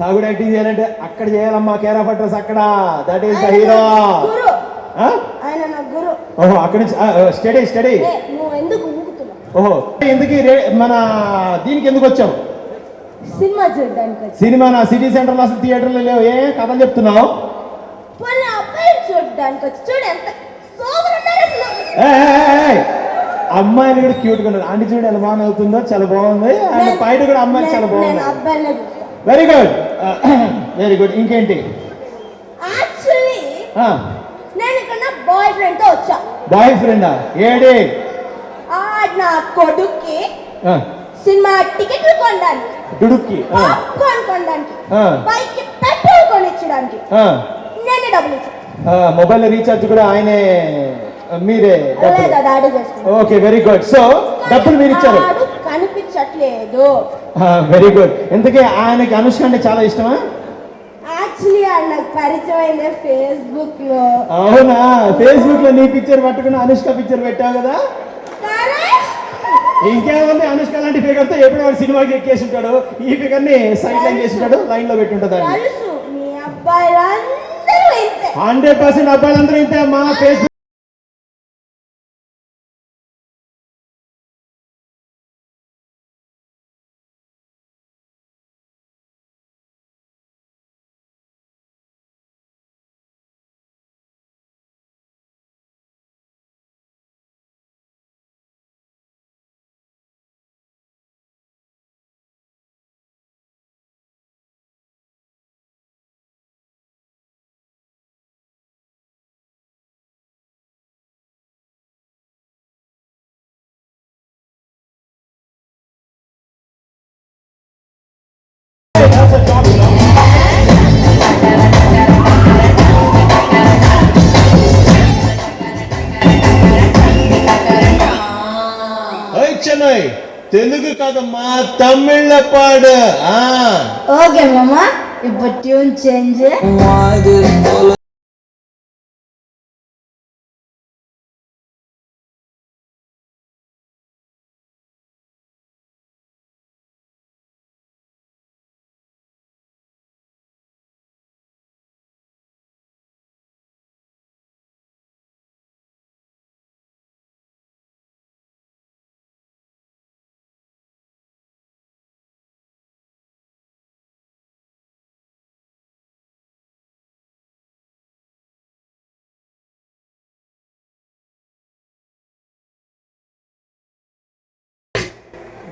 తాగుడు యాక్టింగ్ చేయాలంటే అక్కడ చేయాలమ్మా, కేర్ ఆఫ్ అడ్రస్ అక్కడ. That is the hero. ఓహో, అక్కడి నుంచి స్టడీ. ఓహో, ఎందుకు మన దీనికి ఎందుకు వచ్చావు? సినిమా చూడడానికి. సినిమా నా సిటీ సెంటర్ అసలు థియేటర్లో లేవు, ఏ కథలు చెప్తున్నావు? అమ్మాయిని కూడా క్యూట్ గా ఉన్నారు. ఆంటీ చూడు ఎలా బాగా అవుతుందో, చాలా బాగుంది. అండ్ బయట కూడా అమ్మాయి చాలా బాగుంది. Very good, very good. ఇంకేంటి? బాయ్ ఫ్రెండ్ తో వచ్చా. బాయ్ ఫ్రెండా? ఏడి? నా కొడుక్కి సినిమా టికెట్లు కొనడానికి, డుడుక్కి పాప్కార్న్ కొనడానికి, బైక్ కి పెట్రోల్ కొనిచ్చడానికి నేనే డబ్బులు ఇచ్చాను. మొబైల్ రీఛార్జ్ కూడా ఆయనే, మీరే? Okay, very good. సో డబ్బులు మీరు ఇచ్చారు. కనిపించట్లేదు. Very good. ఎందుకే ఆయనకి అనుష్క అంటే చాలా ఇష్టమా? యాక్చువల్లీ ఆయన నాకు పరిచయం అయిందే ఫేస్బుక్ లో. అవునా? ఫేస్బుక్ లో నీ పిక్చర్ పట్టుకుని అనుష్క పిక్చర్ పెట్టావు కదా. ఇంకేముంది, అనుష్క లాంటి ఫిగర్ తో ఎప్పుడు వాడు సినిమాకి ఎక్కేసి ఉంటాడు. ఈ ఫిగర్ ని సైడ్ లైన్ చేసి ఉంటాడు, లైన్ లో పెట్టి ఉంటుంది. 100% అబ్బాయిలందరూ ఇంతే అమ్మా. ఫేస్బుక్ చెన్నై తెలుగు కాదమ్మా, తమిళ పాడు. ఓకే మామా, ఇప్పుడు ట్యూన్ చేంజ్.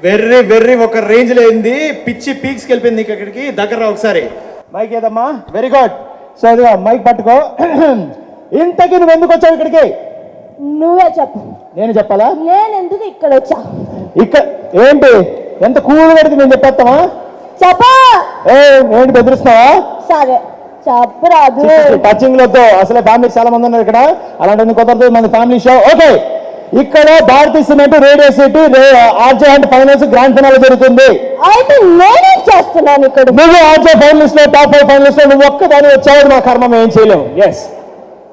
వెర్రి వెర్రి ఒక రేంజ్ లో అయింది, పిచ్చి పీక్స్కి వెళ్ళిపోయింది. ఇక్కడికి దగ్గర ఒకసారి మైక్ ఏదమ్మా. Very good. సో అదిగా మైక్ పట్టుకో. ఇంతకి నువ్వు ఎందుకు వచ్చావు ఇక్కడికి? నువ్వే చెప్పు. నేను చెప్పాలా? నేను ఎందుకు ఇక్కడ వచ్చా? ఇక్కడ ఏంటి ఎంత కూల్ పడితే నేను చెప్పేస్తావా? చెప్పా. ఏంటి బెదిరిస్తున్నావా? సరే చెప్పరాదు. టచింగ్ లతో అసలే ఫ్యామిలీ చాలా మంది ఉన్నారు ఇక్కడ, అలాంటి కుదరదు. మన ఫ్యామిలీ షో. ఓకే, ఇక్కడ Bharti cement, radio city, RJ and finals grand final జరుగుతుంది. అయితే నేనేం చేస్తున్నాను ఇక్కడ? నువ్వు ఆర్జే ఫైనల్స్ లో, టాప్ 5 ఫైనల్స్ లో నువ్వు ఒక్కదాని వచ్చావు. నా కర్మ ఏం చేయలేము. ఎస్,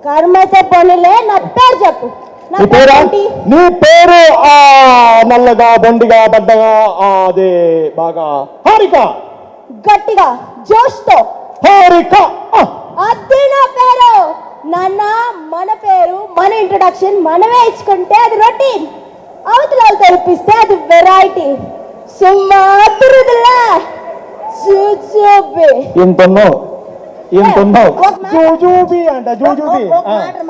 కర్మతో పనిలే. నా పేరు చెప్పు. నీ పేరు? నీ పేరు నల్లగా, బొండిగా, బద్దగా, అదే బాగా హారిక. గట్టిగా జోష్తో హారిక. అదే నా పేరు. నాన్న, మన పేరు, మన ఇంట్రొడక్షన్ మనమే ఇచ్చుకుంటే అది రొటీన్, అవతల తెరిపిస్తే అది వెరైటీ. సుమాతురుదిలా జూజూబి. ఇంతున్నావు జూజూబి అంట. జూజూబి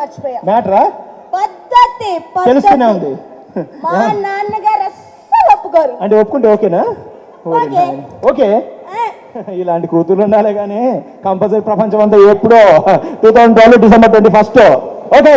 మర్చిపోయా. మ్యాటరా? పద్ధతి తెలుస్తూనే ఉంది. మా నాన్నగారు అస్సలు ఒప్పుకోరు. అంటే ఒప్పుకుంటే ఓకేనా? ఓకే. ఇలాంటి కూతురు ఉండాలి కానీ కంపల్సరీ. ప్రపంచం అంతా ఎప్పుడో 2012 డిసెంబర్ 21. ఓకే.